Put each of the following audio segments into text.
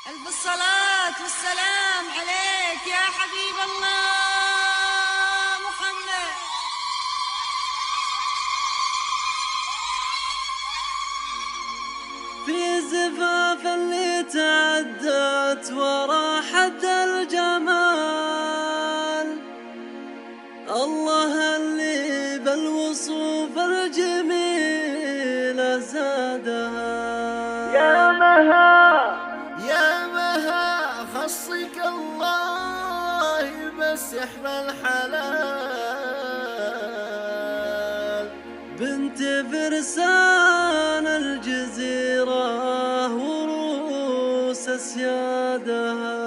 ألف الصلاة والسلام عليك يا حبيب الله محمد. في زفاف اللي تعدت ورا حد الجمال، الله اللي بالوصوف الجميلة زادها. يا مها خصك الله بالسحر الحلال، بنت فرسان الجزيرة وروس أسيادها.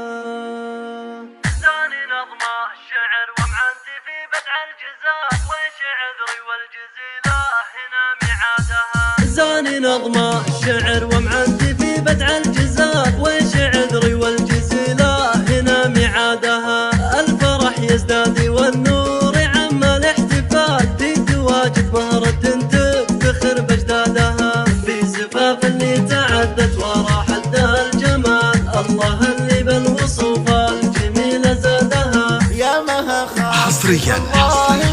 زاني نظم الشعر ومعنتي في بدع الجزاء، ويش عذري والجزيلة هنا ميعادها. زاني نظم الشعر ومعنتي في بدع الجزاء، ويش عذري والجزيلة هنا ميعادها. الفرح يزداد والنور يعم الاحتفال، في تواجد مهرة تفتخر بأجدادها. في زفاف اللي تعدت ورا حد الجمال، الله اللي بالوصوف الجميلة زادها. يا مها حصريا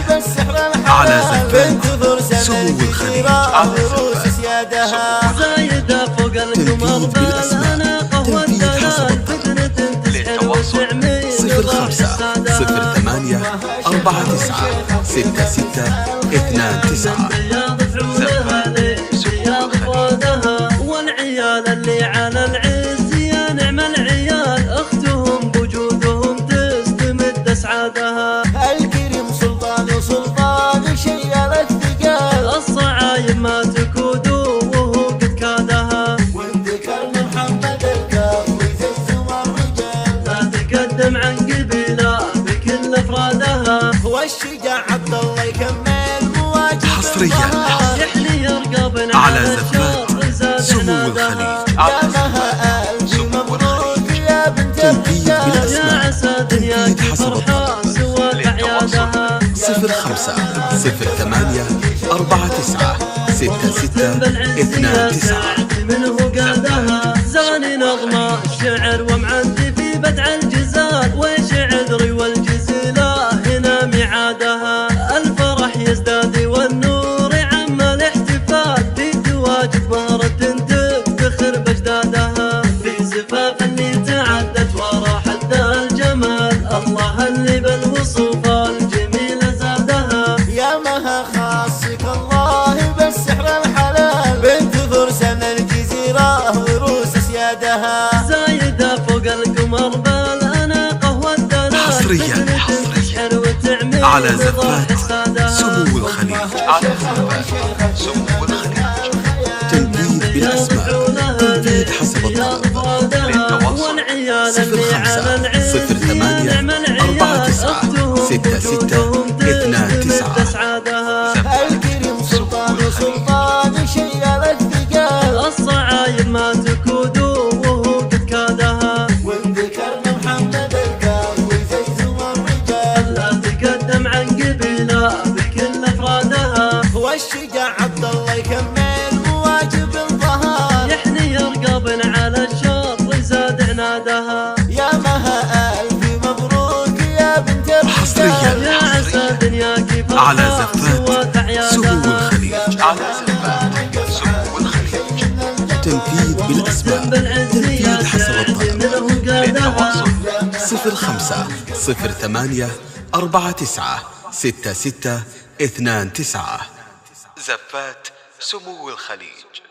بالسحر على الحلال، زفات سمو الخليج على روس سيادها. زايدة فوق القمر بالأناقة والدلال، فتنة تسحر وتعمي 05-08-49-66-29. والعيال اللي على العز يا نعم العيال، اختهم بوجودهم تستمد اسعادها. الكريم سلطان شيل الثقال، الصعايب ما تكود وهو قد كادها. والذكر محمد الكافي زم الرجال، لا تقدم عن قبيلة بكل افرادها. والشجاع عبد الله يكمل مواجب حصريا يحلي رقاب على زفات سمو الخليج على زفات سمو الخليج. يا بنت تنفيذ يا بالأسماء، عسى دنياك تنفيذ حسب فرحة الطلب. سوى أعيادها. 05-08-49-66-29. منه قادها. زاني نظم الشعر ومعنتي في بدع الجزال، ويش عذري والجزيلة هنا ميعادها. الفرح يزداد والنور يعم الاحتفال، في تواجد مهرة تفتخر بأجدادها. في زفاف اللي تعدت ورا حد الجمال، الله اللي بالوصوف الجميلة زادها. يا مها خاصك الله بالسحر الحلال، بنت فرسان الجزيرة وروس سيادها. زايدة فوق القمر بالأناقة والدلال، حصريا تسحر وتعمي على زفات سمو الخليج على زفات سمو الخليج. تنفيذ بالأسماء، تنفيذ حسب الطلب. للتواصل 05-08-49-66-29. الكريم سلطان شيل الثقال، الصعايب ما تكود وهو قد كادها. والذكر محمد الكافي زم الرجال، لا تقدم عن قبيلة بكل افرادها. والشجاع عبد الله يكمل مواجب الظهر، يحني رقاب على الشر زاد عنادها. يا مها ألف مبروك يا بنت حصريا الرجال. يا عسى دنياك على فرحة زفات سوى سمو أعيادها. الخليج على زفات سمو الخليج. تنفيذ بالأسماء، تنفيذ حسب الطلب. للتواصل 05-08-49-66-29. زفات سمو الخليج.